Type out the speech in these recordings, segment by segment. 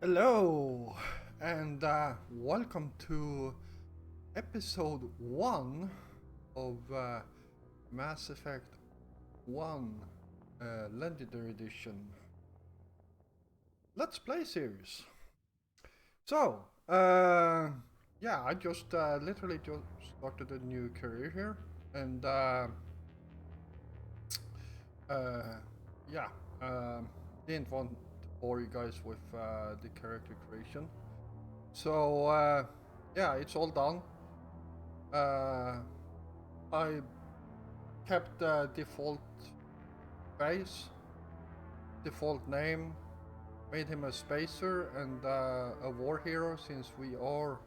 Hello, and welcome to episode 1 of Mass Effect 1 Legendary Edition Let's Play series. So, yeah, I just literally just started a new career here, and yeah, didn't want to bore you guys with the character creation. So, yeah, it's all done. I kept the default face, default name, made him a spacer and a war hero since we are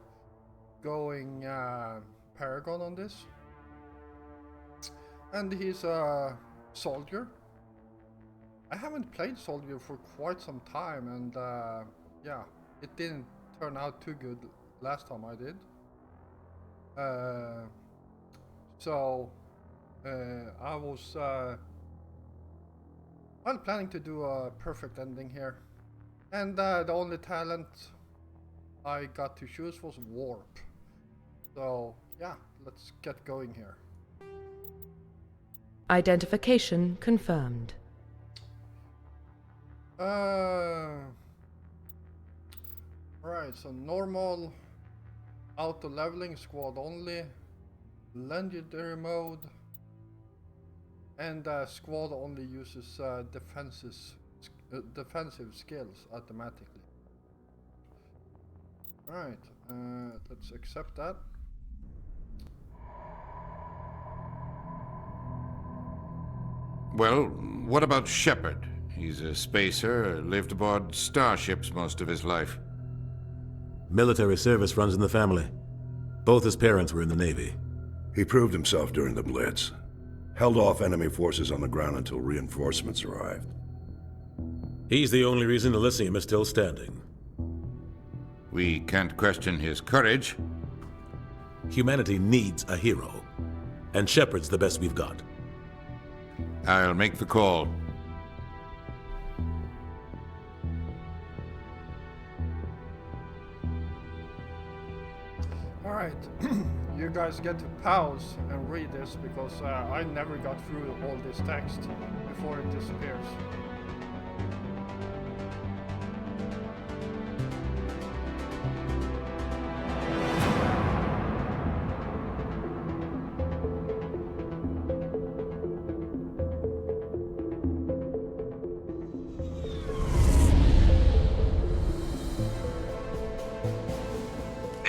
going Paragon on this. And he's a soldier. I haven't played soldier for quite some time, and yeah, it didn't turn out too good last time I did. So I was well planning to do a perfect ending here, and the only talent I got to choose was warp. So yeah, let's get going here. Identification confirmed. Right, so normal, auto leveling, squad only, legendary mode, and squad only uses defensive skills automatically. Right, let's accept that. Well, what about Shepard? He's a spacer, lived aboard starships most of his life. Military service runs in the family. Both his parents were in the Navy. He proved himself during the Blitz. Held off enemy forces on the ground until reinforcements arrived. He's the only reason Elysium is still standing. We can't question his courage. Humanity needs a hero, and Shepard's the best we've got. I'll make the call. Alright, you guys get to pause and read this because I never got through all this text before it disappears.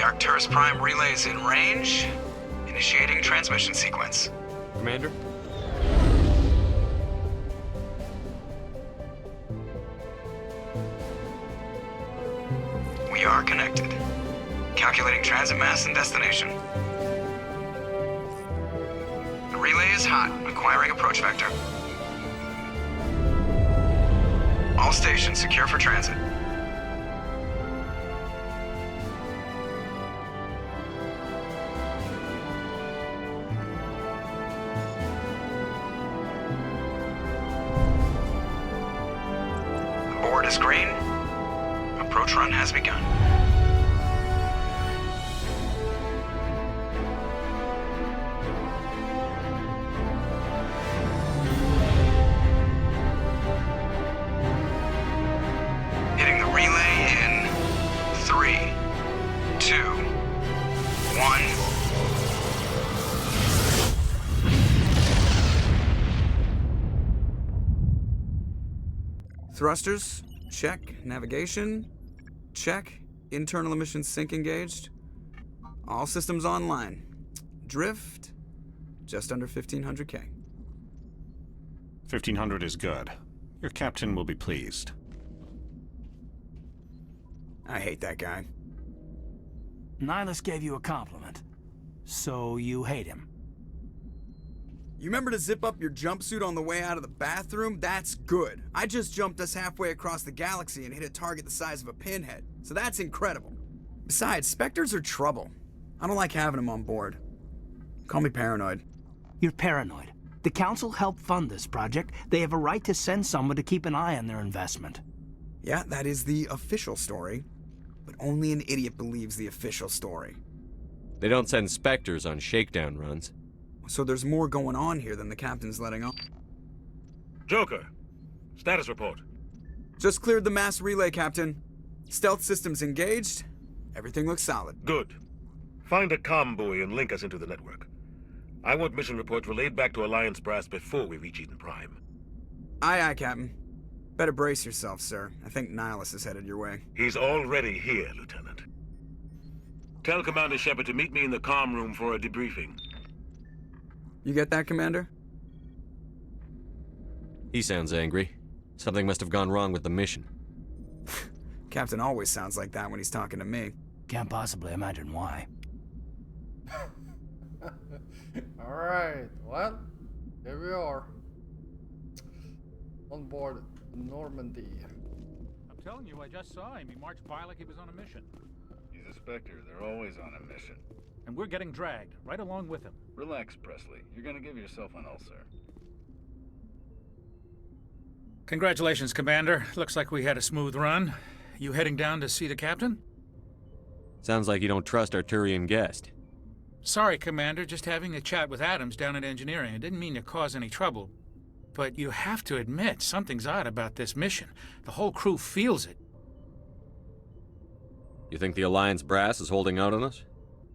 Arcturus Prime relays in range. Initiating transmission sequence. Commander? We are connected. Calculating transit mass and destination. The relay is hot, acquiring approach vector. All stations secure for transit. Board is green. Approach run has begun. Hitting the relay in 3, 2, 1. Thrusters, check. Navigation, check. Internal emissions sync engaged. All systems online. Drift, just under 1500K. 1500 is good. Your captain will be pleased. I hate that guy. Nihilus gave you a compliment. So you hate him. You remember to zip up your jumpsuit on the way out of the bathroom? That's good. I just jumped us halfway across the galaxy and hit a target the size of a pinhead. So that's incredible. Besides, Spectres are trouble. I don't like having them on board. Call me paranoid. You're paranoid. The Council helped fund this project. They have a right to send someone to keep an eye on their investment. Yeah, that is the official story. But only an idiot believes the official story. They don't send Spectres on shakedown runs. So there's more going on here than the captain's letting on. Joker, status report. Just cleared the mass relay, Captain. Stealth systems engaged. Everything looks solid. Good. Find a comm buoy and link us into the network. I want mission reports relayed back to Alliance Brass before we reach Eden Prime. Aye, aye, Captain. Better brace yourself, sir. I think Nihilus is headed your way. He's already here, Lieutenant. Tell Commander Shepard to meet me in the comm room for a debriefing. You get that, Commander? He sounds angry. Something must have gone wrong with the mission. Captain always sounds like that when he's talking to me. Can't possibly imagine why. Alright, well, here we are. On board Normandy. I'm telling you, I just saw him. He marched by like he was on a mission. He's a Spectre. They're always on a mission. And we're getting dragged, right along with him. Relax, Presley. You're gonna give yourself an ulcer. Congratulations, Commander. Looks like we had a smooth run. You heading down to see the captain? Sounds like you don't trust our Turian guest. Sorry, Commander. Just having a chat with Adams down at engineering. I didn't mean to cause any trouble. But you have to admit, something's odd about this mission. The whole crew feels it. You think the Alliance Brass is holding out on us?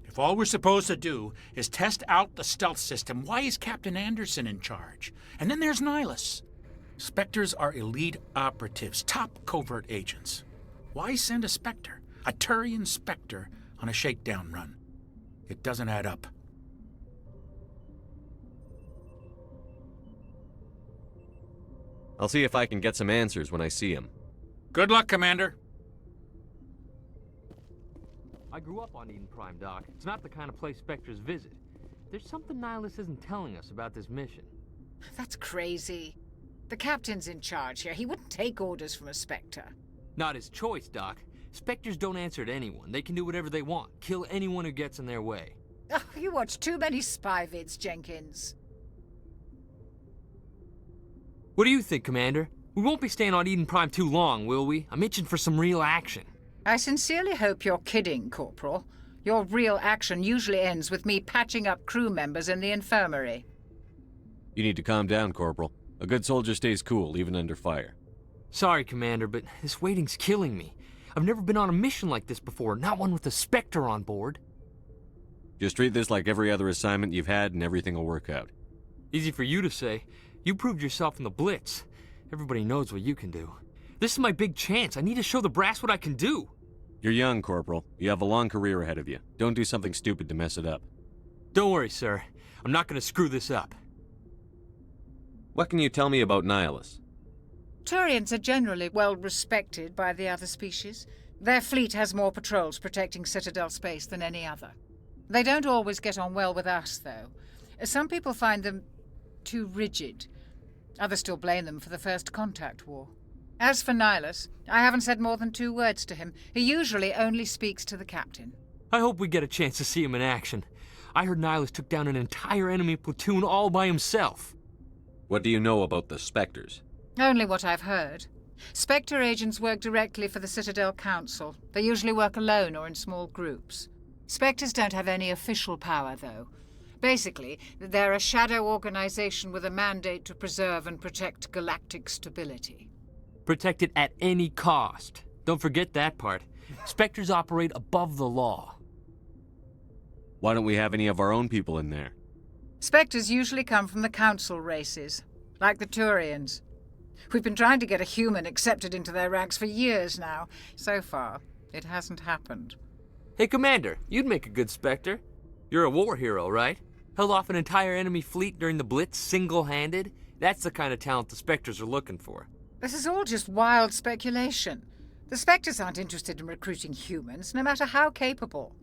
If all we're supposed to do is test out the stealth system, why is Captain Anderson in charge? And then there's Nihilus. Spectres are elite operatives, top covert agents. Why send a Spectre, a Turian Spectre, on a shakedown run? It doesn't add up. I'll see if I can get some answers when I see him. Good luck, Commander. I grew up on Eden Prime, Doc. It's not the kind of place Spectres visit. There's something Nihilus isn't telling us about this mission. That's crazy. The captain's in charge here. He wouldn't take orders from a Spectre. Not his choice, Doc. Spectres don't answer to anyone. They can do whatever they want. Kill anyone who gets in their way. Oh, you watch too many spy vids, Jenkins. What do you think, Commander? We won't be staying on Eden Prime too long, will we? I'm itching for some real action. I sincerely hope you're kidding, Corporal. Your real action usually ends with me patching up crew members in the infirmary. You need to calm down, Corporal. A good soldier stays cool, even under fire. Sorry, Commander, but this waiting's killing me. I've never been on a mission like this before, not one with a Spectre on board. Just treat this like every other assignment you've had and everything will work out. Easy for you to say. You proved yourself in the Blitz. Everybody knows what you can do. This is my big chance. I need to show the brass what I can do. You're young, Corporal. You have a long career ahead of you. Don't do something stupid to mess it up. Don't worry, sir. I'm not going to screw this up. What can you tell me about Nihilus? Turians are generally well respected by the other species. Their fleet has more patrols protecting Citadel space than any other. They don't always get on well with us, though. Some people find them too rigid. Others still blame them for the First Contact War. As for Nihilus, I haven't said more than 2 words to him. He usually only speaks to the captain. I hope we get a chance to see him in action. I heard Nihilus took down an entire enemy platoon all by himself. What do you know about the Spectres? Only what I've heard. Spectre agents work directly for the Citadel Council. They usually work alone or in small groups. Spectres don't have any official power, though. Basically, they're a shadow organization with a mandate to preserve and protect galactic stability. Protect it at any cost. Don't forget that part. Spectres operate above the law. Why don't we have any of our own people in there? Spectres usually come from the Council races, like the Turians. We've been trying to get a human accepted into their ranks for years now. So far, it hasn't happened. Hey, Commander, you'd make a good Spectre. You're a war hero, right? Held off an entire enemy fleet during the Blitz single-handed? That's the kind of talent the Spectres are looking for. This is all just wild speculation. The Spectres aren't interested in recruiting humans, no matter how capable.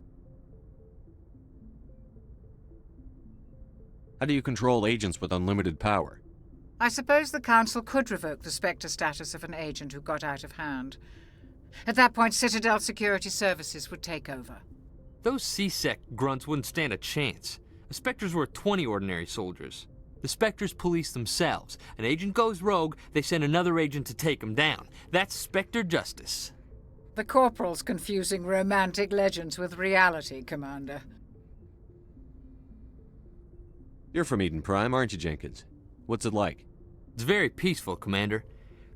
How do you control agents with unlimited power? I suppose the Council could revoke the Spectre status of an agent who got out of hand. At that point, Citadel Security Services would take over. Those C-Sec grunts wouldn't stand a chance. The Spectres were 20 ordinary soldiers. The Spectres police themselves. An agent goes rogue, they send another agent to take him down. That's Spectre justice. The Corporal's confusing romantic legends with reality, Commander. You're from Eden Prime, aren't you, Jenkins? What's it like? It's very peaceful, Commander.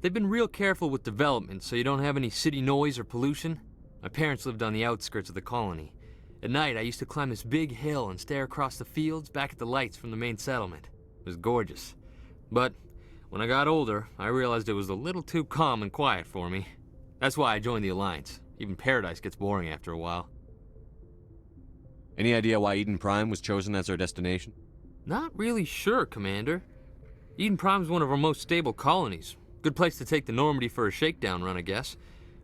They've been real careful with development, so you don't have any city noise or pollution. My parents lived on the outskirts of the colony. At night, I used to climb this big hill and stare across the fields back at the lights from the main settlement. It was gorgeous. But when I got older, I realized it was a little too calm and quiet for me. That's why I joined the Alliance. Even Paradise gets boring after a while. Any idea why Eden Prime was chosen as our destination? Not really sure, Commander. Eden Prime's one of our most stable colonies. Good place to take the Normandy for a shakedown run, I guess.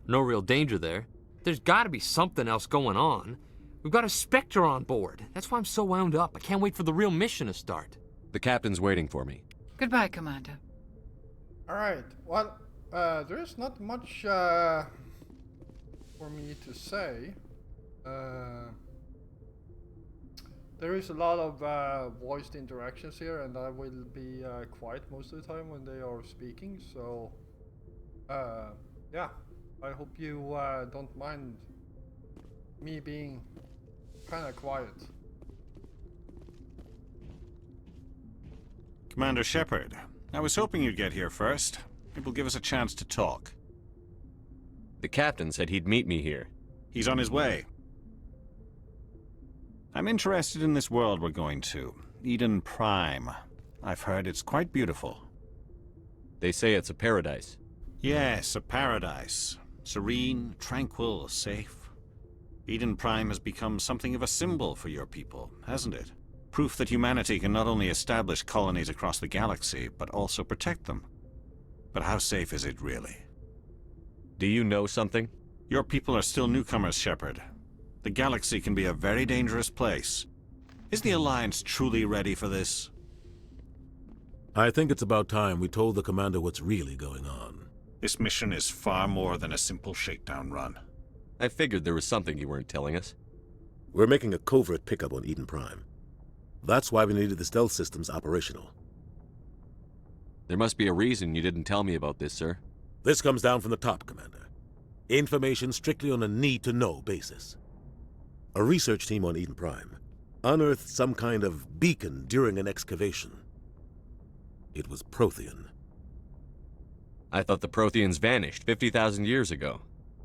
No real danger there. There's gotta be something else going on. We've got a Spectre on board. That's why I'm so wound up. I can't wait for the real mission to start. The captain's waiting for me. Goodbye, Commander. Alright, well, there's not much for me to say. There is a lot of voiced interactions here, and I will be quiet most of the time when they are speaking, so yeah, I hope you don't mind me being kind of quiet. Commander Shepard, I was hoping you'd get here first. It will give us a chance to talk. The captain said he'd meet me here. He's on his way. I'm interested in this world we're going to, Eden Prime. I've heard it's quite beautiful. They say it's a paradise. Yes, a paradise. Serene, tranquil, safe. Eden Prime has become something of a symbol for your people, hasn't it? Proof that humanity can not only establish colonies across the galaxy, but also protect them. But how safe is it really? Do you know something? Your people are still newcomers, Shepard. The galaxy can be a very dangerous place. Is the Alliance truly ready for this? I think it's about time we told the Commander what's really going on. This mission is far more than a simple shakedown run. I figured there was something you weren't telling us. We're making a covert pickup on Eden Prime. That's why we needed the stealth systems operational. There must be a reason you didn't tell me about this, sir. This comes down from the top, Commander. Information strictly on a need-to-know basis. A research team on Eden Prime unearthed some kind of beacon during an excavation. It was Prothean. I thought the Protheans vanished 50,000 years ago.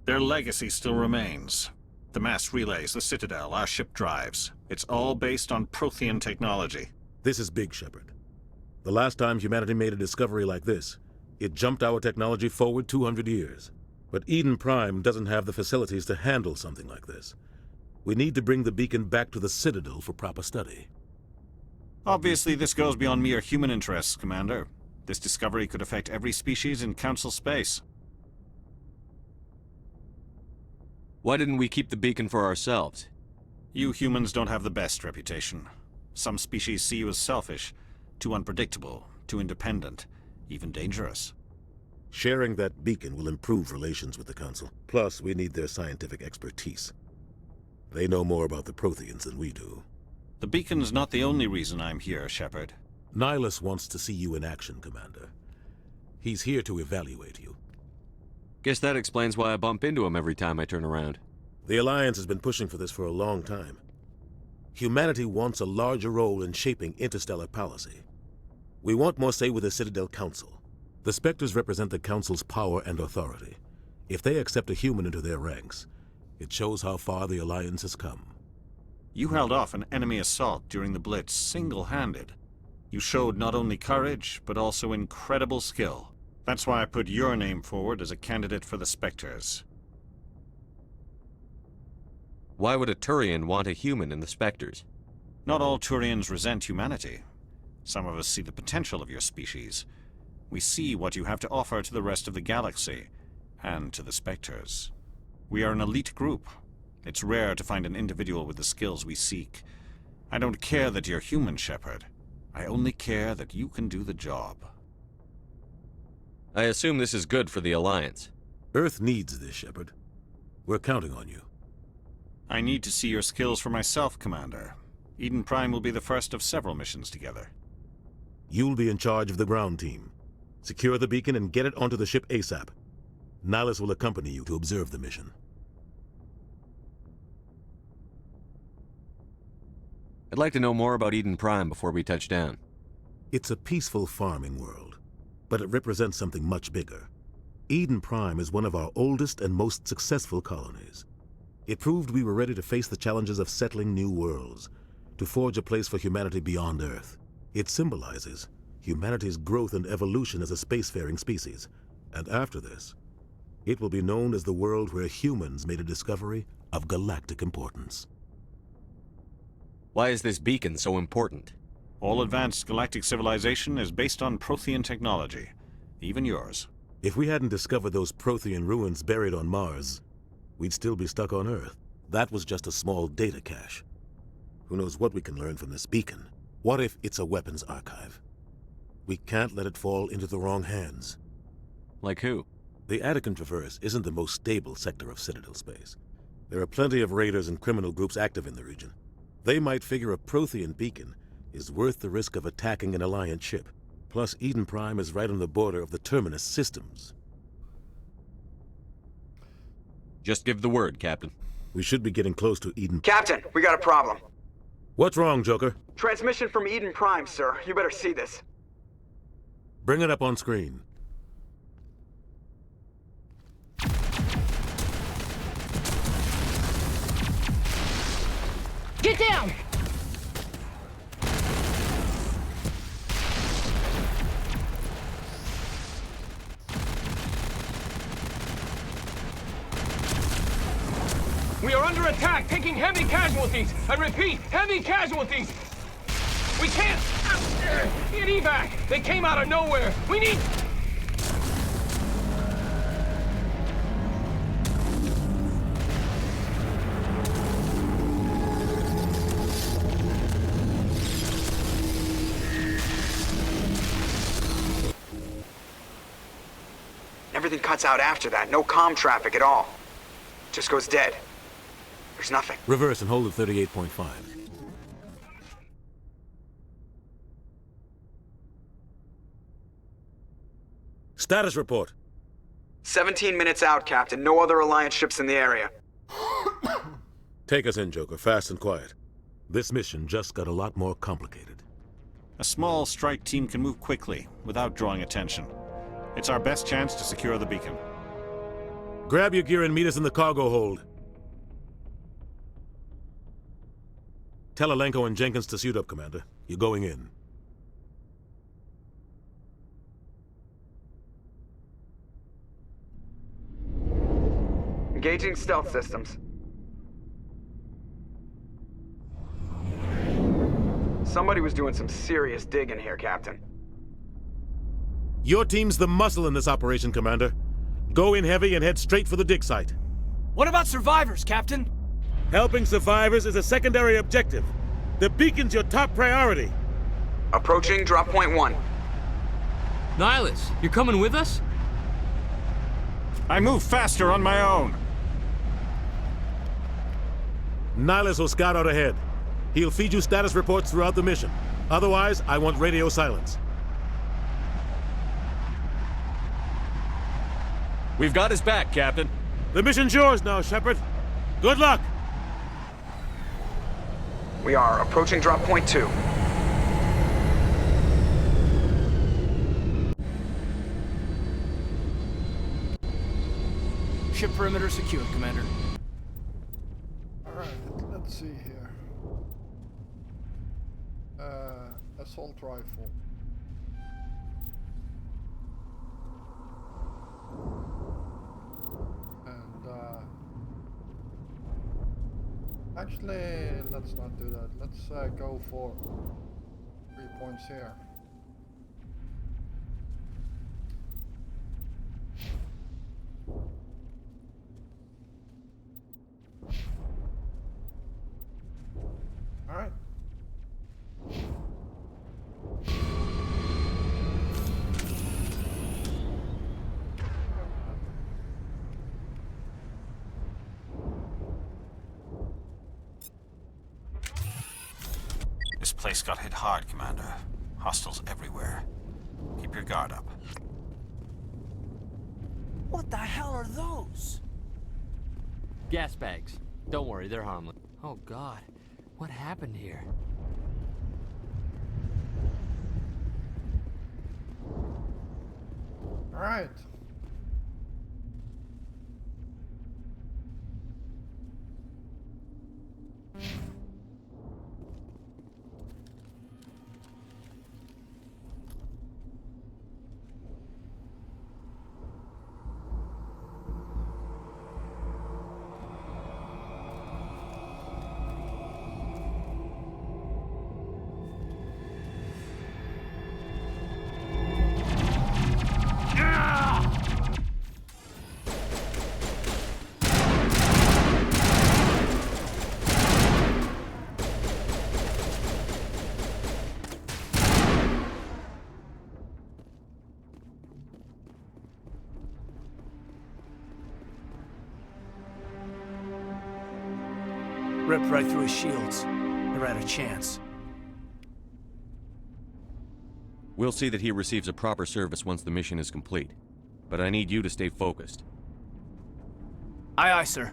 Their legacy still remains. The mass relays, the Citadel, our ship drives. It's all based on Prothean technology. This is big, Shepard. The last time humanity made a discovery like this, it jumped our technology forward 200 years. But Eden Prime doesn't have the facilities to handle something like this. We need to bring the beacon back to the Citadel for proper study. Obviously, this goes beyond mere human interests, Commander. This discovery could affect every species in Council space. Why didn't we keep the beacon for ourselves? You humans don't have the best reputation. Some species see you as selfish, too unpredictable, too independent, even dangerous. Sharing that beacon will improve relations with the Council. Plus, we need their scientific expertise. They know more about the Protheans than we do. The beacon's not the only reason I'm here, Shepard. Nihilus wants to see you in action, Commander. He's here to evaluate you. Guess that explains why I bump into him every time I turn around. The Alliance has been pushing for this for a long time. Humanity wants a larger role in shaping interstellar policy. We want more say with the Citadel Council. The Spectres represent the Council's power and authority. If they accept a human into their ranks, it shows how far the Alliance has come. You held off an enemy assault during the Blitz single-handed. You showed not only courage, but also incredible skill. That's why I put your name forward as a candidate for the Spectres. Why would a Turian want a human in the Spectres? Not all Turians resent humanity. Some of us see the potential of your species. We see what you have to offer to the rest of the galaxy, and to the Spectres. We are an elite group. It's rare to find an individual with the skills we seek. I don't care that you're human, Shepard. I only care that you can do the job. I assume this is good for the Alliance. Earth needs this, Shepard. We're counting on you. I need to see your skills for myself, Commander. Eden Prime will be the first of several missions together. You'll be in charge of the ground team. Secure the beacon and get it onto the ship ASAP. Nihilus will accompany you to observe the mission. I'd like to know more about Eden Prime before we touch down. It's a peaceful farming world, but it represents something much bigger. Eden Prime is one of our oldest and most successful colonies. It proved we were ready to face the challenges of settling new worlds, to forge a place for humanity beyond Earth. It symbolizes humanity's growth and evolution as a spacefaring species. And after this, it will be known as the world where humans made a discovery of galactic importance. Why is this beacon so important? All advanced galactic civilization is based on Prothean technology, even yours. If we hadn't discovered those Prothean ruins buried on Mars, we'd still be stuck on Earth. That was just a small data cache. Who knows what we can learn from this beacon? What if it's a weapons archive? We can't let it fall into the wrong hands. Like who? The Attican Traverse isn't the most stable sector of Citadel space. There are plenty of raiders and criminal groups active in the region. They might figure a Prothean beacon is worth the risk of attacking an Alliance ship. Plus, Eden Prime is right on the border of the Terminus systems. Just give the word, Captain. We should be getting close to Eden. Captain, we got a problem. What's wrong, Joker? Transmission from Eden Prime, sir. You better see this. Bring it up on screen. Get down! We are under attack, taking heavy casualties. I repeat, heavy casualties. We can't get evac. They came out of nowhere. We need... Everything cuts out after that. No comm traffic at all. Just goes dead. There's nothing. Reverse and hold at 38.5. Status report. 17 minutes out, Captain. No other Alliance ships in the area. Take us in, Joker, fast and quiet. This mission just got a lot more complicated. A small strike team can move quickly, without drawing attention. It's our best chance to secure the beacon. Grab your gear and meet us in the cargo hold. Tell Alenko and Jenkins to suit up, Commander. You're going in. Engaging stealth systems. Somebody was doing some serious digging here, Captain. Your team's the muscle in this operation, Commander. Go in heavy and head straight for the dig site. What about survivors, Captain? Helping survivors is a secondary objective. The beacon's your top priority. Approaching drop point 1. Nihilus, you're coming with us? I move faster on my own. Nihilus will scout out ahead. He'll feed you status reports throughout the mission. Otherwise, I want radio silence. We've got his back, Captain. The mission's yours now, Shepard. Good luck! We are approaching drop point 2. Ship perimeter secured, Commander. Alright, let's see here. Assault rifle. And actually, let's not do that. Let's go for 3 points here. All right. This place got hit hard, Commander. Hostiles everywhere. Keep your guard up. What the hell are those? Gas bags. Don't worry, they're harmless. Oh God, what happened here? All right. Ripped right through his shields. Never had a chance. We'll see that he receives a proper service once the mission is complete. But I need you to stay focused. Aye, aye, sir.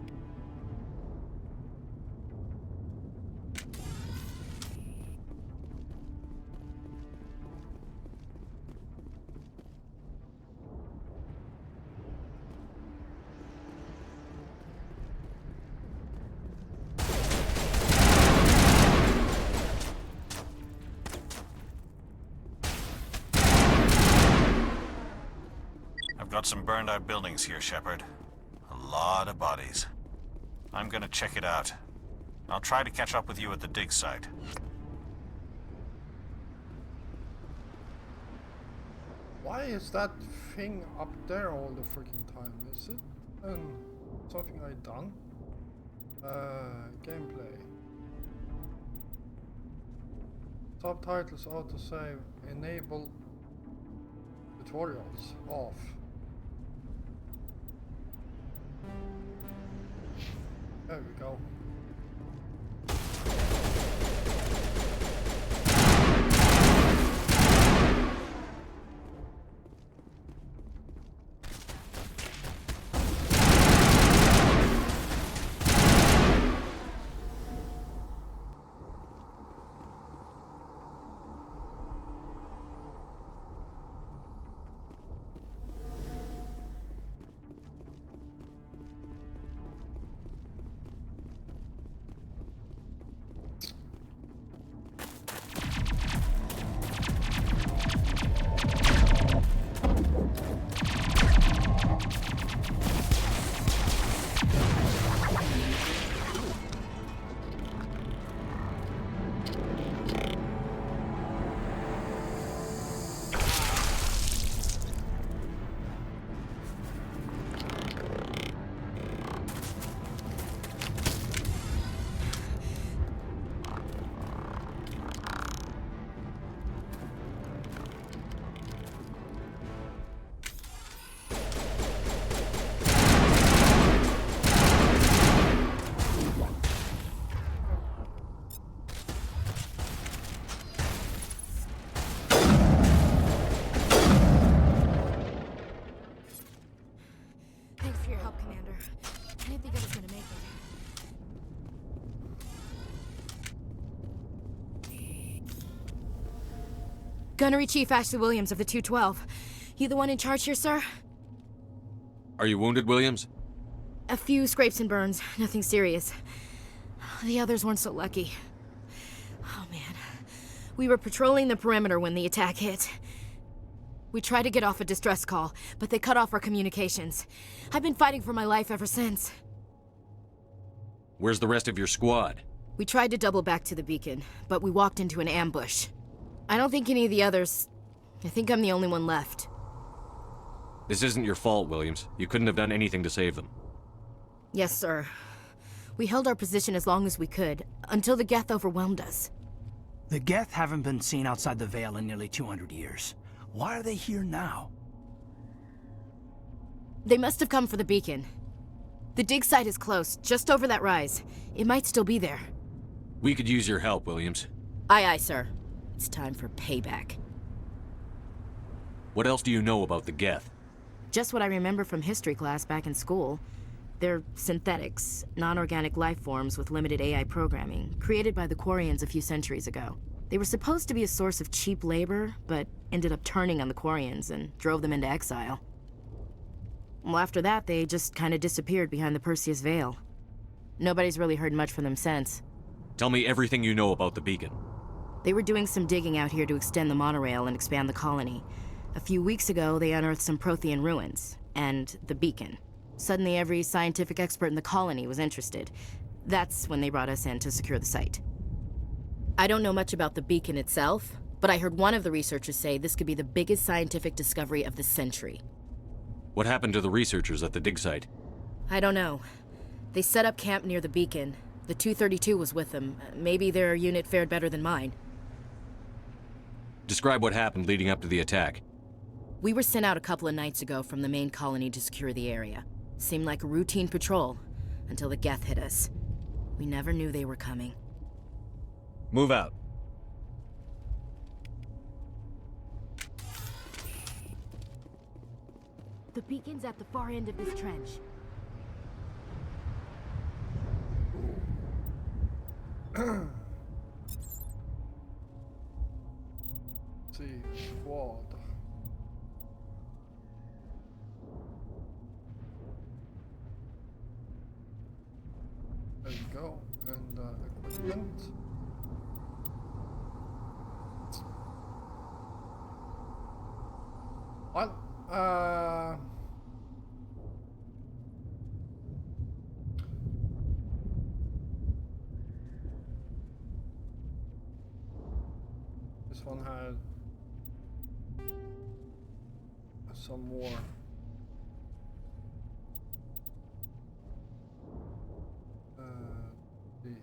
I've got some burned out buildings here, Shepard. A lot of bodies. I'm gonna check it out. I'll try to catch up with you at the dig site. Why is that thing up there all the freaking time? Is it something I done? Gameplay. Subtitles autosave. Enable tutorials off. There we go. Gunnery Chief Ashley Williams of the 212. You the one in charge here, sir? Are you wounded, Williams? A few scrapes and burns, nothing serious. The others weren't so lucky. Oh man. We were patrolling the perimeter when the attack hit. We tried to get off a distress call, but they cut off our communications. I've been fighting for my life ever since. Where's the rest of your squad? We tried to double back to the beacon, but we walked into an ambush. I don't think any of the others... I think I'm the only one left. This isn't your fault, Williams. You couldn't have done anything to save them. Yes, sir. We held our position as long as we could, until the Geth overwhelmed us. The Geth haven't been seen outside the Veil in nearly 200 years. Why are they here now? They must have come for the beacon. The dig site is close, just over that rise. It might still be there. We could use your help, Williams. Aye, aye, sir. It's time for payback. What else do you know about the Geth? Just what I remember from history class back in school. They're synthetics, non-organic life forms with limited AI programming, created by the Quarians a few centuries ago. They were supposed to be a source of cheap labor, but ended up turning on the Quarians and drove them into exile. Well, after that, they just kind of disappeared behind the Perseus Veil. Nobody's really heard much from them since. Tell me everything you know about the beacon. They were doing some digging out here to extend the monorail and expand the colony. A few weeks ago, they unearthed some Prothean ruins, and the beacon. Suddenly, every scientific expert in the colony was interested. That's when they brought us in to secure the site. I don't know much about the beacon itself, but I heard one of the researchers say this could be the biggest scientific discovery of the century. What happened to the researchers at the dig site? I don't know. They set up camp near the beacon. The 232 was with them. Maybe their unit fared better than mine. Describe what happened leading up to the attack. We were sent out a couple of nights ago from the main colony to secure the area. Seemed like a routine patrol, until the Geth hit us. We never knew they were coming. Move out. The beacon's at the far end of this trench. See, squad. There you go, and equipment. Well, this one had some more. See here.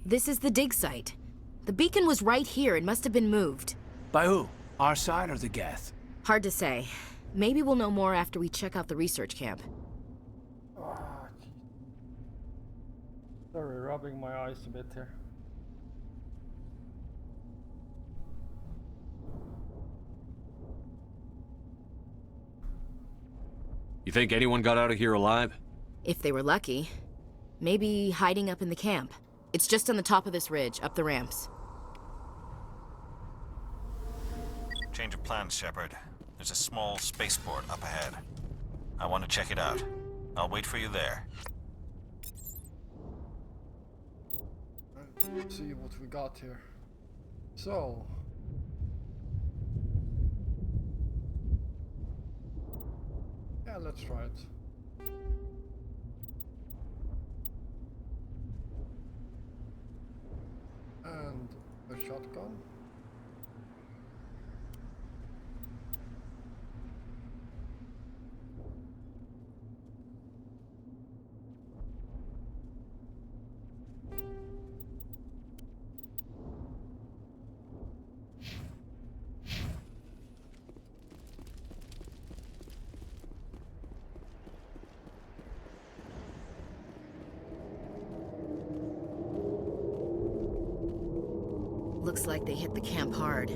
This is the dig site. The beacon was right here. It must have been moved. By who? Our side or the Geth? Hard to say. Maybe we'll know more after we check out the research camp. Sorry, rubbing my eyes a bit here. You think anyone got out of here alive? If they were lucky. Maybe hiding up in the camp. It's just on the top of this ridge, up the ramps. Change of plans, Shepard. There's a small spaceport up ahead. I want to check it out. I'll wait for you there. Let's see what we got here. So. Yeah, let's try it. And a shotgun. Looks like they hit the camp hard.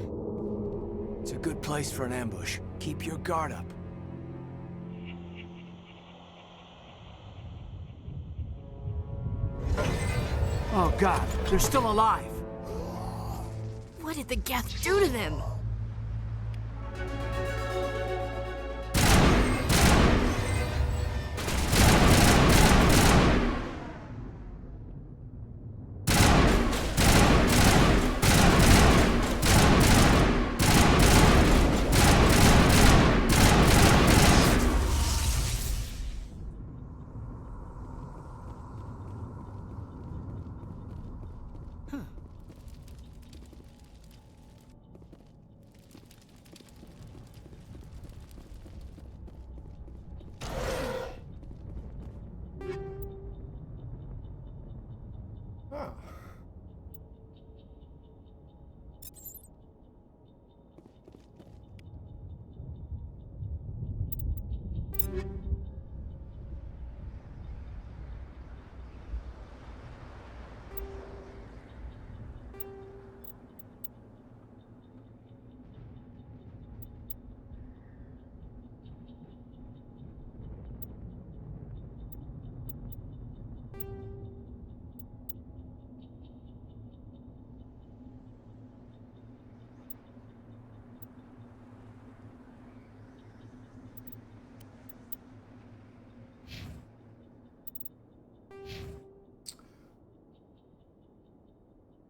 It's a good place for an ambush. Keep your guard up. Oh god, they're still alive! What did the Geth do to them?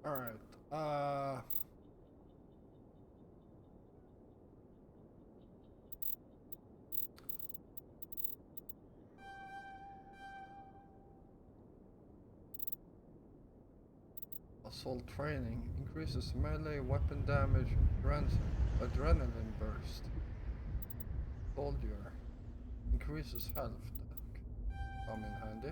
Alright, assault training increases melee weapon damage, adrenaline burst. Soldier increases health. Come in handy.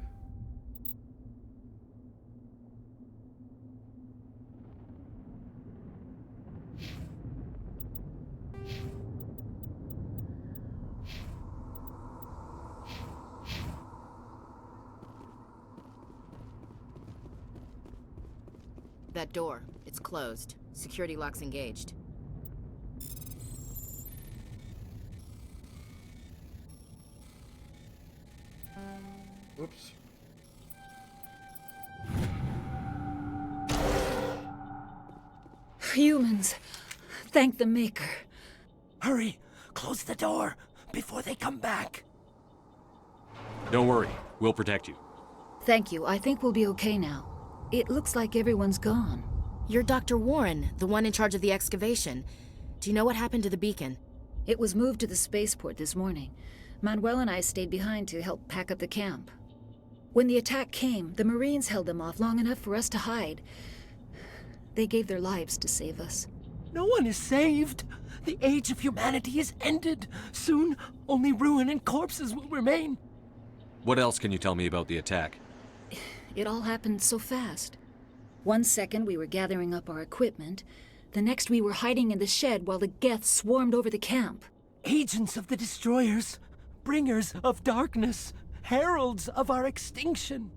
That door, it's closed. Security lock's engaged. Oops. Humans, thank the Maker. Hurry! Close the door before they come back. Don't worry, we'll protect you. Thank you. I think we'll be okay now. It looks like everyone's gone. You're Dr. Warren, the one in charge of the excavation. Do you know what happened to the beacon? It was moved to the spaceport this morning. Manuel and I stayed behind to help pack up the camp. When the attack came, the Marines held them off long enough for us to hide. They gave their lives to save us. No one is saved. The age of humanity is ended. Soon, only ruin and corpses will remain. What else can you tell me about the attack? It all happened so fast. 1 second we were gathering up our equipment. The next we were hiding in the shed while the Geth swarmed over the camp. Agents of the Destroyers, bringers of darkness, heralds of our extinction.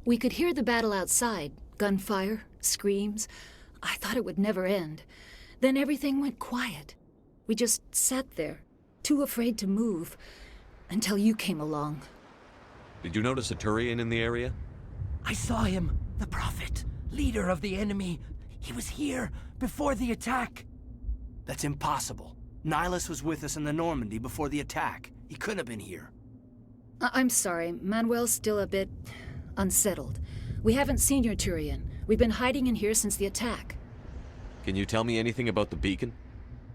We could hear the battle outside. Gunfire, screams. I thought it would never end. Then everything went quiet. We just sat there, too afraid to move, until you came along. Did you notice a Turian in the area? I saw him, the Prophet, leader of the enemy. He was here before the attack. That's impossible. Nihilus was with us in the Normandy before the attack. He couldn't have been here. I'm sorry, Manuel's still a bit unsettled. We haven't seen your Turian. We've been hiding in here since the attack. Can you tell me anything about the beacon?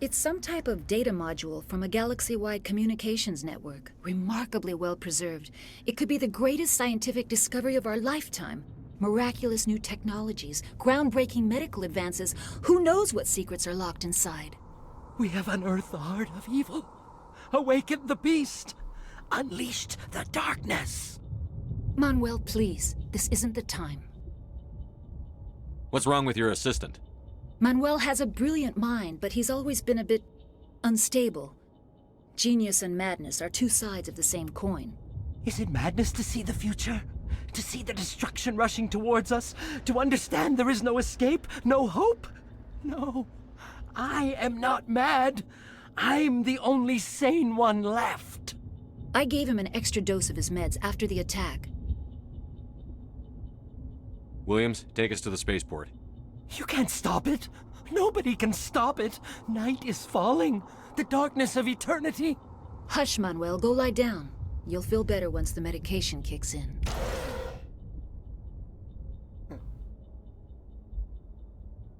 It's some type of data module from a galaxy-wide communications network. Remarkably well preserved. It could be the greatest scientific discovery of our lifetime. Miraculous new technologies, groundbreaking medical advances. Who knows what secrets are locked inside? We have unearthed the heart of evil, awakened the beast, unleashed the darkness. Manuel, please. This isn't the time. What's wrong with your assistant? Manuel has a brilliant mind, but he's always been a bit unstable. Genius and madness are two sides of the same coin. Is it madness to see the future? To see the destruction rushing towards us? To understand there is no escape, no hope? No, I am not mad. I'm the only sane one left. I gave him an extra dose of his meds after the attack. Williams, take us to the spaceport. You can't stop it. Nobody can stop it. Night is falling. The darkness of eternity. Hush, Manuel. Go lie down. You'll feel better once the medication kicks in.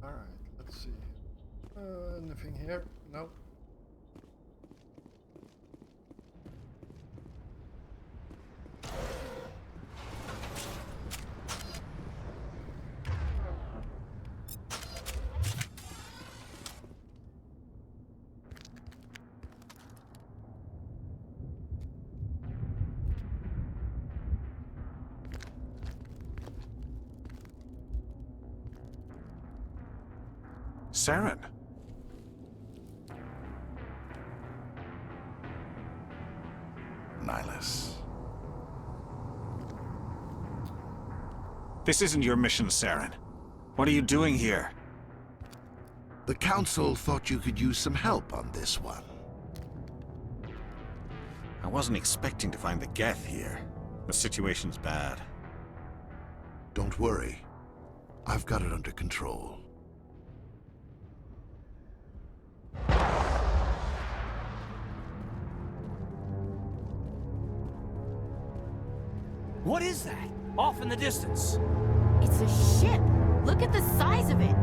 Alright, let's see. Anything here? No. Saren. Nihilus. This isn't your mission, Saren. What are you doing here? The Council thought you could use some help on this one. I wasn't expecting to find the Geth here. The situation's bad. Don't worry. I've got it under control. What is that? Off in the distance. It's a ship. Look at the size of it.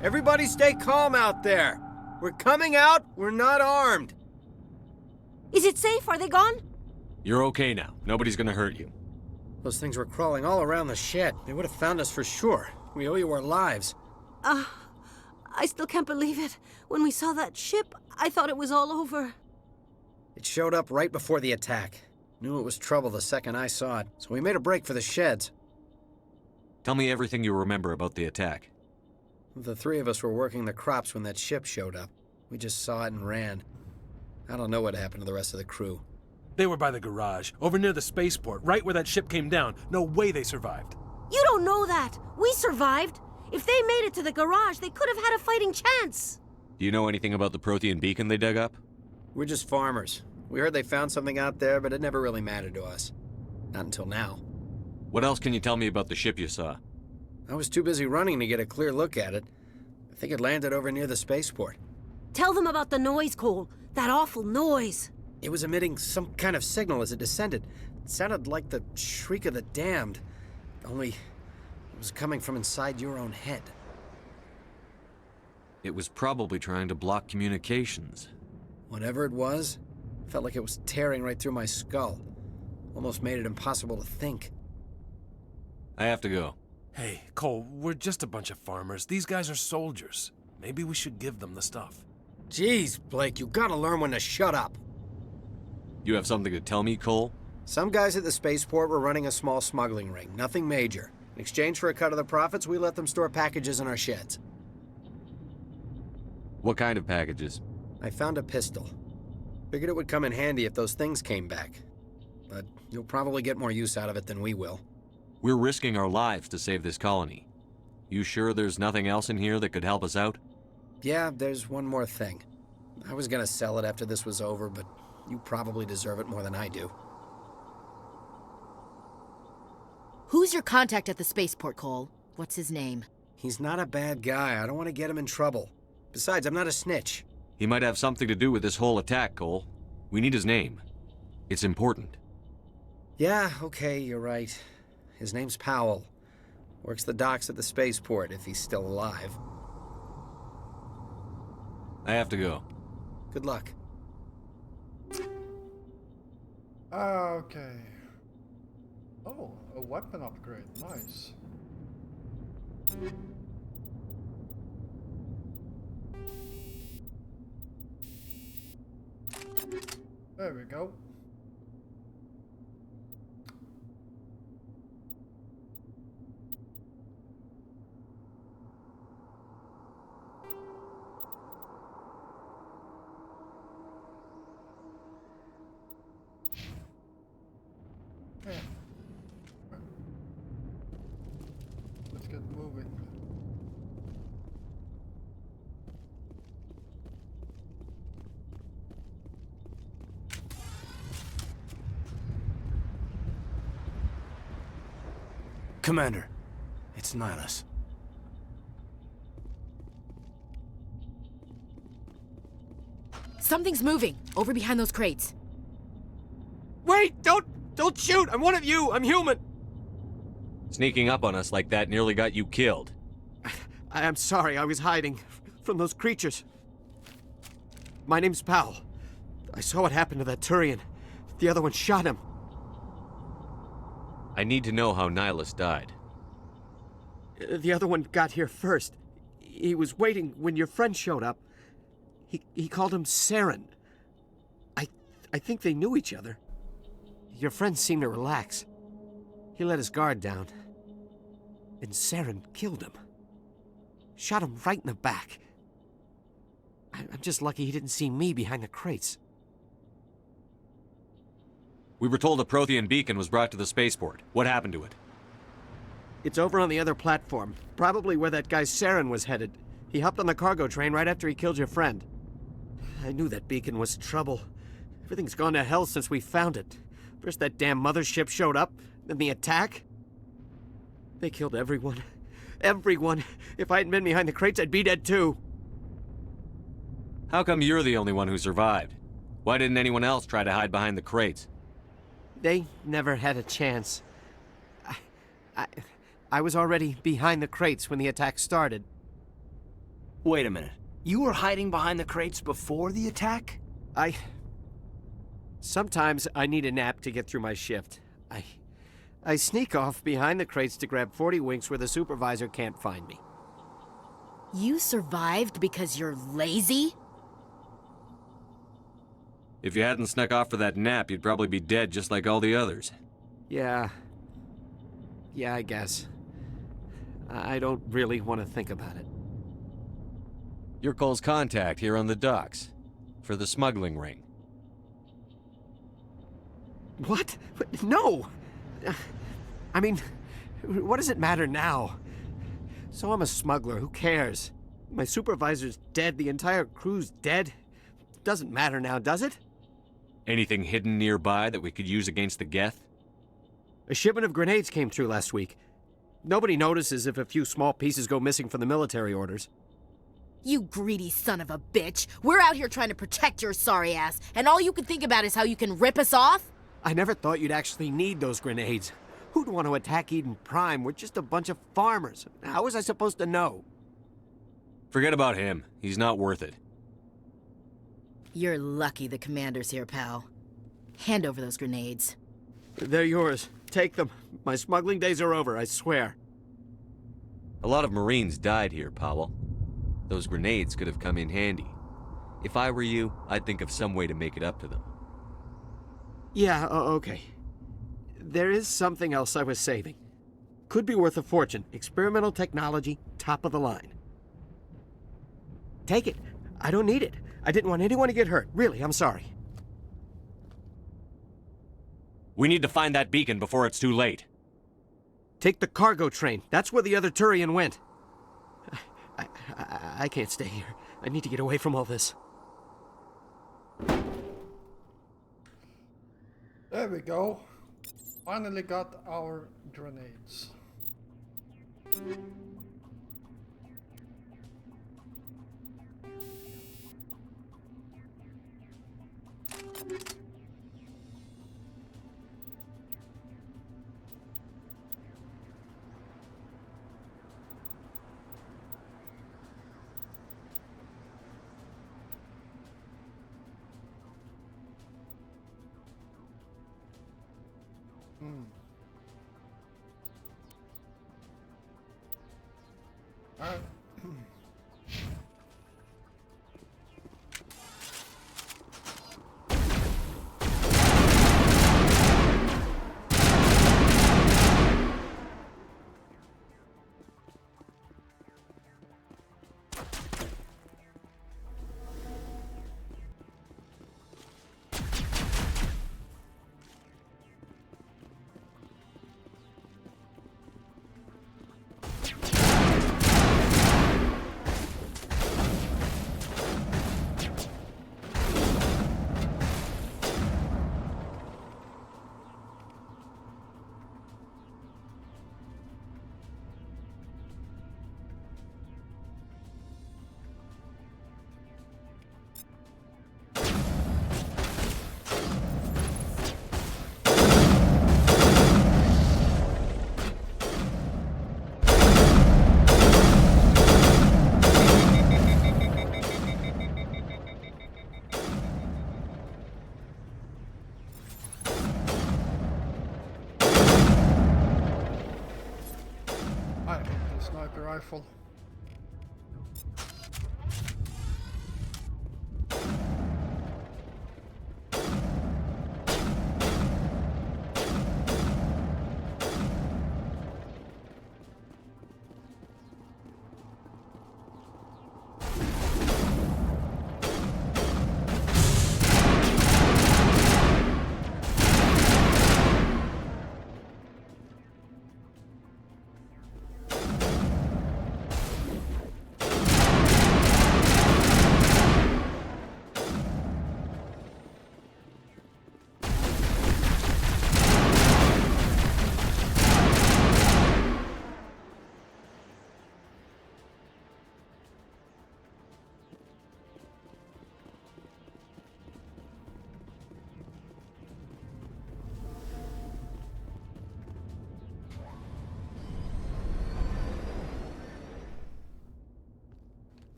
Everybody stay calm out there. We're coming out, we're not armed. Is it safe? Are they gone? You're okay now. Nobody's gonna hurt you. Those things were crawling all around the shed. They would have found us for sure. We owe you our lives. I still can't believe it. When we saw that ship, I thought it was all over. It showed up right before the attack. Knew it was trouble the second I saw it, so we made a break for the sheds. Tell me everything you remember about the attack. The three of us were working the crops when that ship showed up. We just saw it and ran. I don't know what happened to the rest of the crew. They were by the garage, over near the spaceport, right where that ship came down. No way they survived. You don't know that. We survived. If they made it to the garage, they could have had a fighting chance. Do you know anything about the Prothean beacon they dug up? We're just farmers. We heard they found something out there, but it never really mattered to us. Not until now. What else can you tell me about the ship you saw? I was too busy running to get a clear look at it. I think it landed over near the spaceport. Tell them about the noise, Cole. That awful noise. It was emitting some kind of signal as it descended. It sounded like the shriek of the damned. Only it was coming from inside your own head. It was probably trying to block communications. Whatever it was, felt like it was tearing right through my skull. Almost made it impossible to think. I have to go. Hey, Cole, we're just a bunch of farmers. These guys are soldiers. Maybe we should give them the stuff. Jeez, Blake, you gotta learn when to shut up. You have something to tell me, Cole? Some guys at the spaceport were running a small smuggling ring, nothing major. In exchange for a cut of the profits, we let them store packages in our sheds. What kind of packages? I found a pistol. Figured it would come in handy if those things came back. But you'll probably get more use out of it than we will. We're risking our lives to save this colony. You sure there's nothing else in here that could help us out? Yeah, there's one more thing. I was gonna sell it after this was over, but you probably deserve it more than I do. Who's your contact at the spaceport, Cole? What's his name? He's not a bad guy. I don't want to get him in trouble. Besides, I'm not a snitch. He might have something to do with this whole attack, Cole. We need his name. It's important. Yeah, okay, you're right. His name's Powell. Works the docks at the spaceport, if he's still alive. I have to go. Good luck. Okay. Oh, a weapon upgrade. Nice. There we go. Yeah. Let's get moving. Commander, it's Nihilus. Something's moving, over behind those crates. Wait! Don't shoot! I'm one of you! I'm human! Sneaking up on us like that nearly got you killed. I'm sorry, I was hiding from those creatures. My name's Powell. I saw what happened to that Turian. The other one shot him. I need to know how Nihilus died. The other one got here first. He was waiting when your friend showed up. He called him Saren. I think they knew each other. Your friend seemed to relax. He let his guard down. And Saren killed him. Shot him right in the back. I'm just lucky he didn't see me behind the crates. We were told a Prothean beacon was brought to the spaceport. What happened to it? It's over on the other platform. Probably where that guy Saren was headed. He hopped on the cargo train right after he killed your friend. I knew that beacon was trouble. Everything's gone to hell since we found it. First that damn mothership showed up, then the attack. They killed everyone. Everyone. If I hadn't been behind the crates, I'd be dead too. How come you're the only one who survived? Why didn't anyone else try to hide behind the crates? They never had a chance. I was already behind the crates when the attack started. Wait a minute. You were hiding behind the crates before the attack? Sometimes I need a nap to get through my shift. I sneak off behind the crates to grab 40 winks where the supervisor can't find me. You survived because you're lazy? If you hadn't snuck off for that nap, you'd probably be dead just like all the others. Yeah, I guess. I don't really want to think about it. You're Cole's contact here on the docks. For the smuggling ring. What? No! I mean, what does it matter now? So I'm a smuggler, who cares? My supervisor's dead, the entire crew's dead. Doesn't matter now, does it? Anything hidden nearby that we could use against the Geth? A shipment of grenades came through last week. Nobody notices if a few small pieces go missing from the military orders. You greedy son of a bitch. We're out here trying to protect your sorry ass, and all you can think about is how you can rip us off? I never thought you'd actually need those grenades. Who'd want to attack Eden Prime? We're just a bunch of farmers. How was I supposed to know? Forget about him. He's not worth it. You're lucky the commander's here, pal. Hand over those grenades. They're yours. Take them. My smuggling days are over, I swear. A lot of Marines died here, Powell. Those grenades could have come in handy. If I were you, I'd think of some way to make it up to them. Yeah, okay. There is something else I was saving. Could be worth a fortune. Experimental technology, top of the line. Take it. I don't need it. I didn't want anyone to get hurt. Really, I'm sorry. We need to find that beacon before it's too late. Take the cargo train. That's where the other Turian went. I can't stay here. I need to get away from all this. There we go. Finally got our grenades. Alright. Sniper rifle.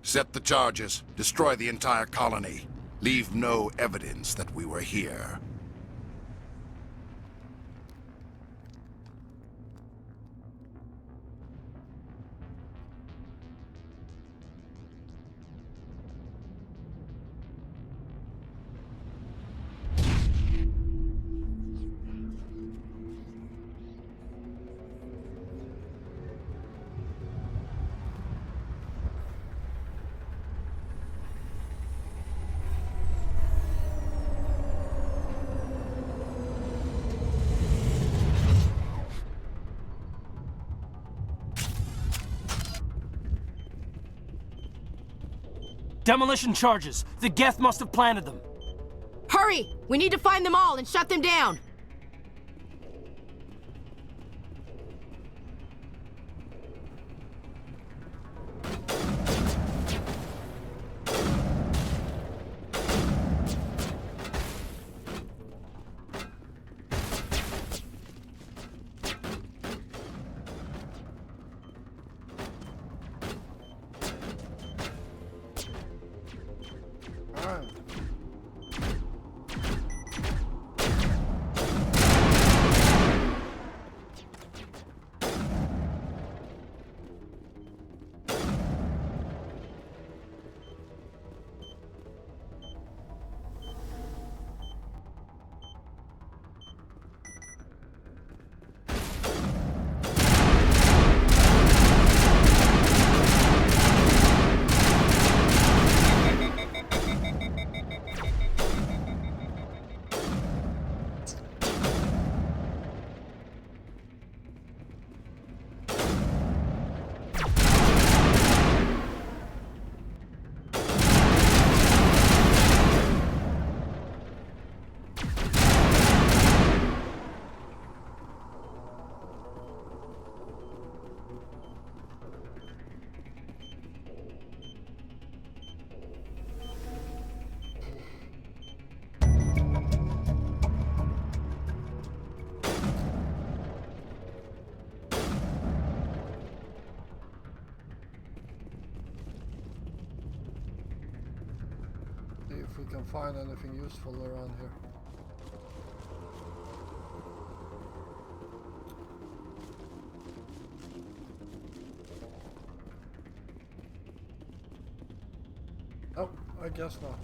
Set the charges. Destroy the entire colony. Leave no evidence that we were here. Demolition charges. The Geth must have planted them. Hurry! We need to find them all and shut them down! we can find anything useful around here. Oh, I guess not.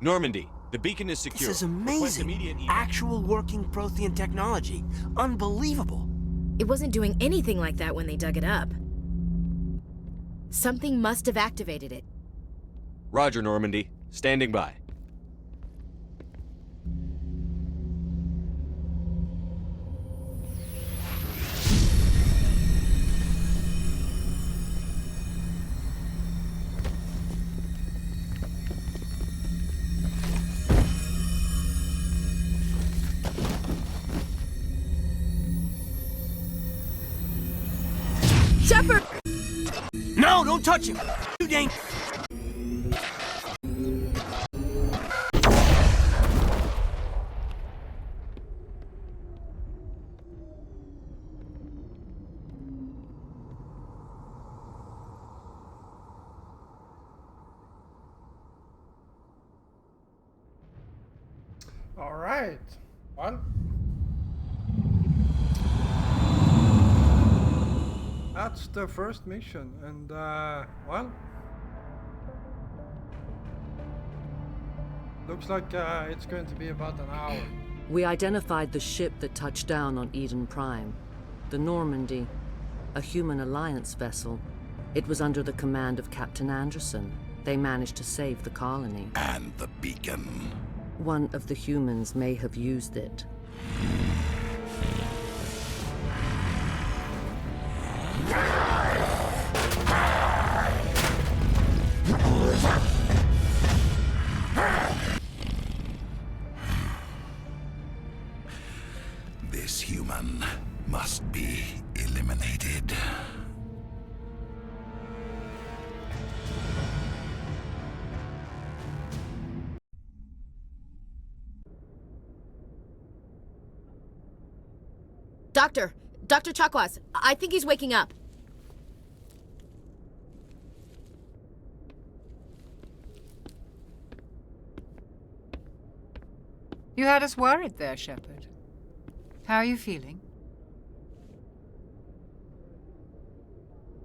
Normandy, the beacon is secure. This is Request amazing. immediate Actual working Prothean technology. Unbelievable. It wasn't doing anything like that when they dug it up. Something must have activated it. Roger, Normandy. Standing by. Shepard! No, don't touch him! Too dangerous! All right. Well, that's the first mission, and well, looks like it's going to be about an hour. We identified the ship that touched down on Eden Prime, the Normandy, a human alliance vessel. It was under the command of Captain Anderson. They managed to save the colony. And the beacon. One of the humans may have used it. This human must be eliminated. Dr. Chakwas, I think he's waking up. You had us worried there, Shepard. How are you feeling?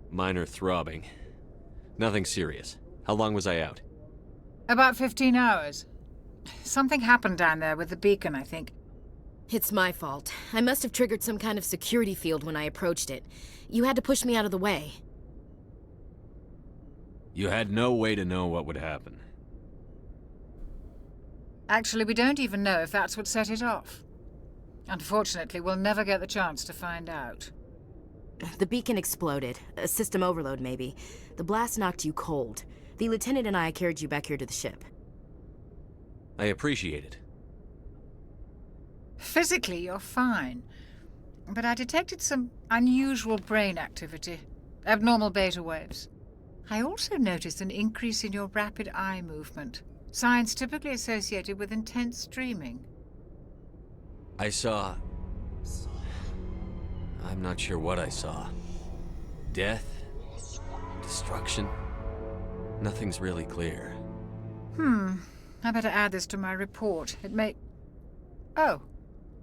Minor throbbing. Nothing serious. How long was I out? About 15 hours. Something happened down there with the beacon, I think. It's my fault. I must have triggered some kind of security field when I approached it. You had to push me out of the way. You had no way to know what would happen. Actually, we don't even know if that's what set it off. Unfortunately, we'll never get the chance to find out. The beacon exploded. A system overload, maybe. The blast knocked you cold. The lieutenant and I carried you back here to the ship. I appreciate it. Physically, you're fine. But I detected some unusual brain activity. Abnormal beta waves. I also noticed an increase in your rapid eye movement, signs typically associated with intense dreaming. I saw... I'm not sure what I saw. Death? Destruction? Nothing's really clear. I better add this to my report. It may... Oh,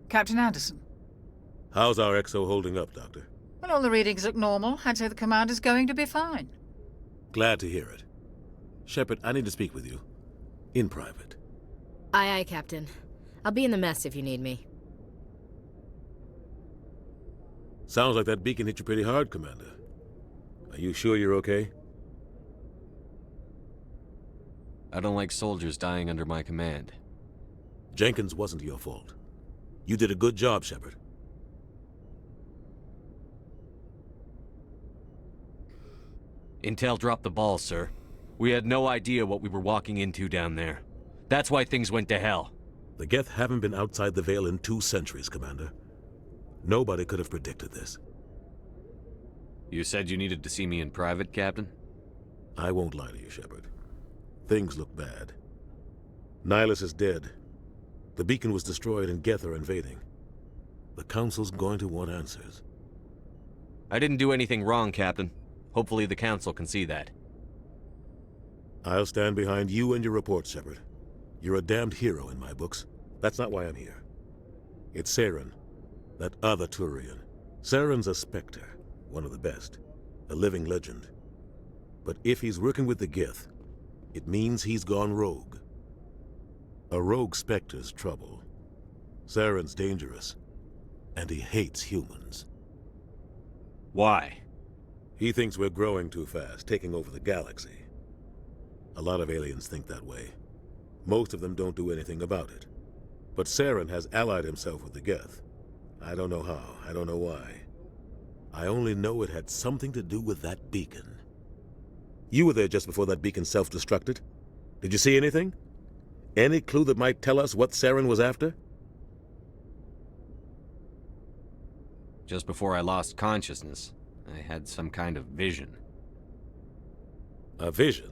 Captain Anderson. How's our XO holding up, Doctor? Well, all the readings look normal. I'd say the commander's going to be fine. Glad to hear it. Shepard, I need to speak with you. In private. Aye, Captain. I'll be in the mess if you need me. Sounds like that beacon hit you pretty hard, Commander. Are you sure you're okay? I don't like soldiers dying under my command. Jenkins wasn't your fault. You did a good job, Shepard. Intel dropped the ball, sir. We had no idea what we were walking into down there. That's why things went to hell. The Geth haven't been outside the Veil in 2 centuries, Commander. Nobody could have predicted this. You said you needed to see me in private, Captain? I won't lie to you, Shepard. Things look bad. Nihilus is dead. The beacon was destroyed and Geth are invading. The Council's going to want answers. I didn't do anything wrong, Captain. Hopefully the Council can see that. I'll stand behind you and your reports, Shepard. You're a damned hero in my books. That's not why I'm here. It's Saren, that other Turian. Saren's a Spectre, one of the best. A living legend. But if he's working with the Geth, it means he's gone rogue. A rogue Spectre's trouble. Saren's dangerous, and he hates humans. Why? He thinks we're growing too fast, taking over the galaxy. A lot of aliens think that way. Most of them don't do anything about it. But Saren has allied himself with the Geth. I don't know how, I don't know why. I only know it had something to do with that beacon. You were there just before that beacon self-destructed. Did you see anything? Any clue that might tell us what Saren was after? Just before I lost consciousness, I had some kind of vision. A vision?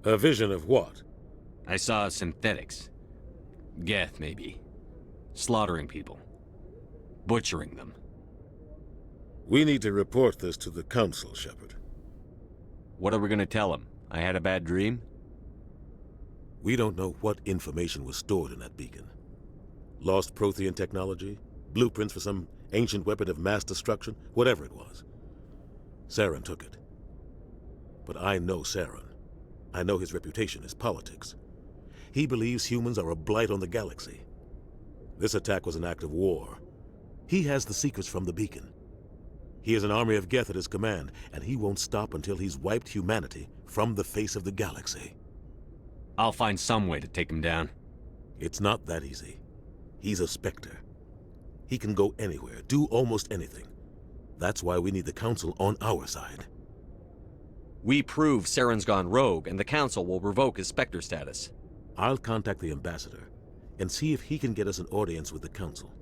A vision of what? I saw synthetics. Geth, maybe. Slaughtering people. Butchering them. We need to report this to the Council, Shepard. What are we gonna tell them? I had a bad dream? We don't know what information was stored in that beacon. Lost Prothean technology? Blueprints for some ancient weapon of mass destruction? Whatever it was. Saren took it. But I know Saren. I know his reputation is politics. He believes humans are a blight on the galaxy. This attack was an act of war. He has the secrets from the beacon. He has an army of Geth at his command, and he won't stop until he's wiped humanity from the face of the galaxy. I'll find some way to take him down. It's not that easy. He's a Spectre. He can go anywhere, do almost anything. That's why we need the Council on our side. We prove Saren's gone rogue, and the Council will revoke his Spectre status. I'll contact the Ambassador and see if he can get us an audience with the Council.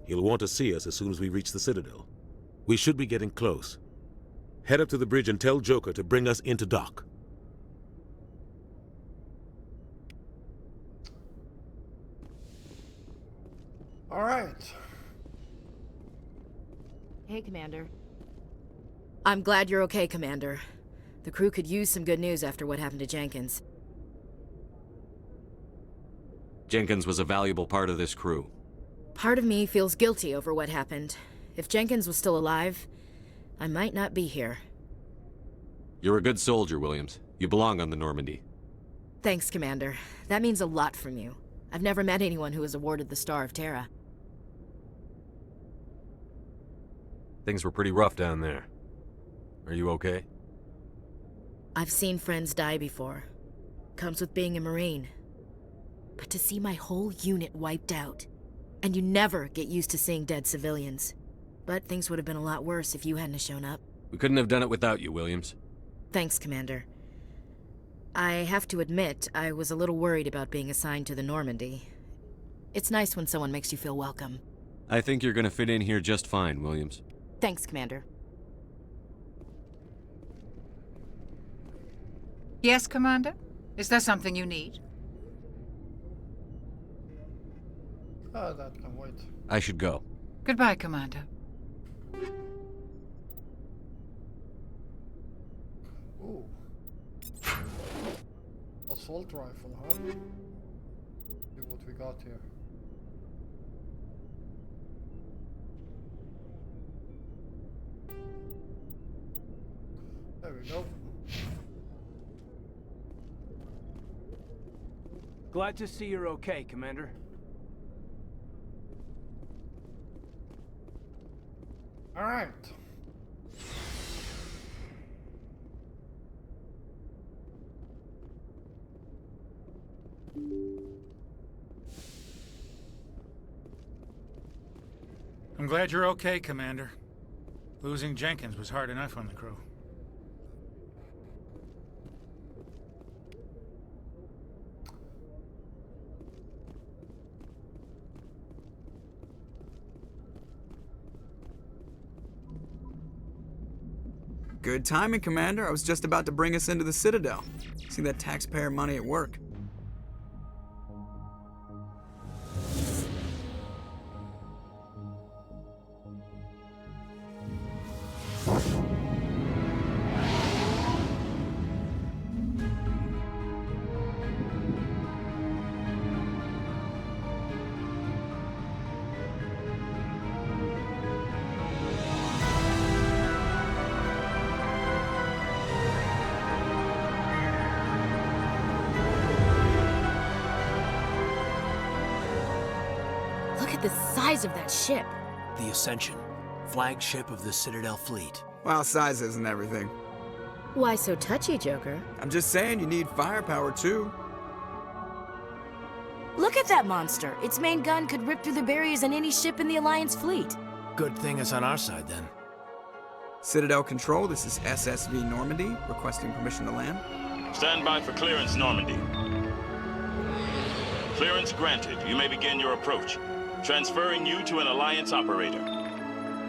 He'll want to see us as soon as we reach the Citadel. We should be getting close. Head up to the bridge and tell Joker to bring us into dock. All right. Hey, Commander. I'm glad you're okay, Commander. The crew could use some good news after what happened to Jenkins. Jenkins was a valuable part of this crew. Part of me feels guilty over what happened. If Jenkins was still alive, I might not be here. You're a good soldier, Williams. You belong on the Normandy. Thanks, Commander. That means a lot from you. I've never met anyone who was awarded the Star of Terra. Things were pretty rough down there. Are you okay? I've seen friends die before. Comes with being a Marine. But to see my whole unit wiped out, and you never get used to seeing dead civilians. But things would have been a lot worse if you hadn't shown up. We couldn't have done it without you, Williams. Thanks, Commander. I have to admit, I was a little worried about being assigned to the Normandy. It's nice when someone makes you feel welcome. I think you're gonna fit in here just fine, Williams. Thanks, Commander. Yes, Commander? Is there something you need? That can wait. I should go. Goodbye, Commander. Ooh. Assault rifle, huh? See what we got here. There we go. Glad to see you're okay, Commander. All right. I'm glad you're okay, Commander. Losing Jenkins was hard enough on the crew. Good timing, Commander. I was just about to bring us into the Citadel. See that taxpayer money at work. Look at the size of that ship. The Ascension, flagship of the Citadel fleet. Well, size isn't everything. Why so touchy, Joker? I'm just saying you need firepower too. Look at that monster. Its main gun could rip through the barriers in any ship in the Alliance fleet. Good thing it's on our side, then. Citadel Control, this is SSV Normandy, requesting permission to land. Stand by for clearance, Normandy. Clearance granted. You may begin your approach. Transferring you to an Alliance operator.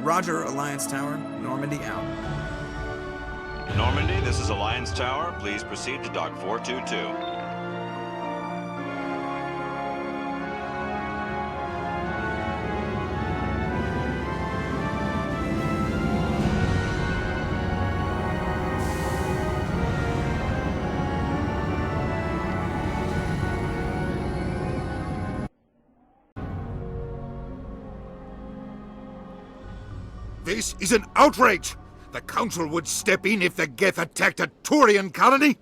Roger, Alliance Tower. Normandy out. Normandy, this is Alliance Tower. Please proceed to Dock 422. This is an outrage! The Council would step in if the Geth attacked a Turian colony?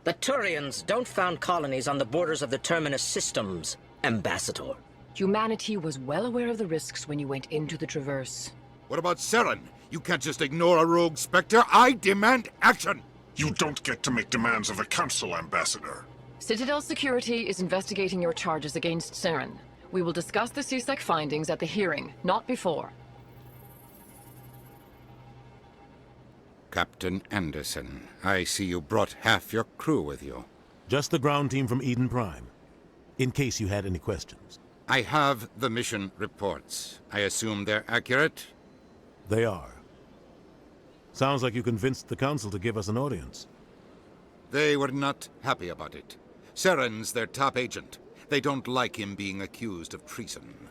The Turians don't found colonies on the borders of the Terminus systems, Ambassador. Humanity was well aware of the risks when you went into the Traverse. What about Saren? You can't just ignore a rogue Spectre. I demand action! You don't get to make demands of the Council, Ambassador. Citadel Security is investigating your charges against Saren. We will discuss the CSEC findings at the hearing, not before. Captain Anderson, I see you brought half your crew with you. Just the ground team from Eden Prime, in case you had any questions. I have the mission reports. I assume they're accurate? They are. Sounds like you convinced the Council to give us an audience. They were not happy about it. Saren's their top agent. They don't like him being accused of treason.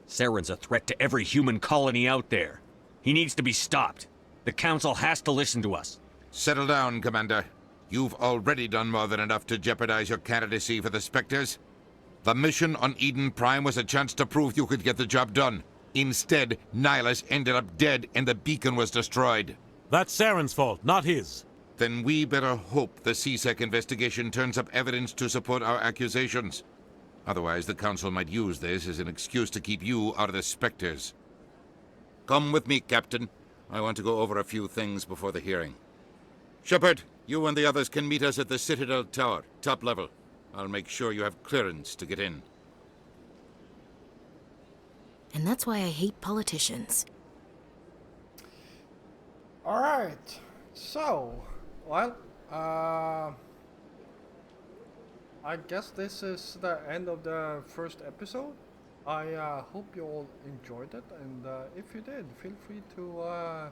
Saren's a threat to every human colony out there. He needs to be stopped. The Council has to listen to us. Settle down, Commander. You've already done more than enough to jeopardize your candidacy for the Spectres. The mission on Eden Prime was a chance to prove you could get the job done. Instead, Nihilus ended up dead and the beacon was destroyed. That's Saren's fault, not his. Then we better hope the CSEC investigation turns up evidence to support our accusations. Otherwise, the Council might use this as an excuse to keep you out of the Spectres. Come with me, Captain. I want to go over a few things before the hearing. Shepard, you and the others can meet us at the Citadel Tower, top level. I'll make sure you have clearance to get in. And that's why I hate politicians. All right. So, well, I guess this is the end of the first episode. I hope you all enjoyed it, and if you did, feel free to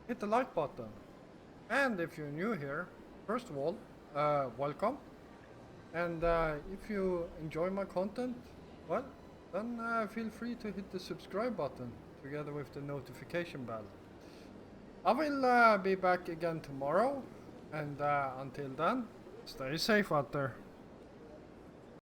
hit the like button. And if you're new here, first of all, welcome. And if you enjoy my content, well, then feel free to hit the subscribe button together with the notification bell. I will be back again tomorrow, and until then, stay safe out there.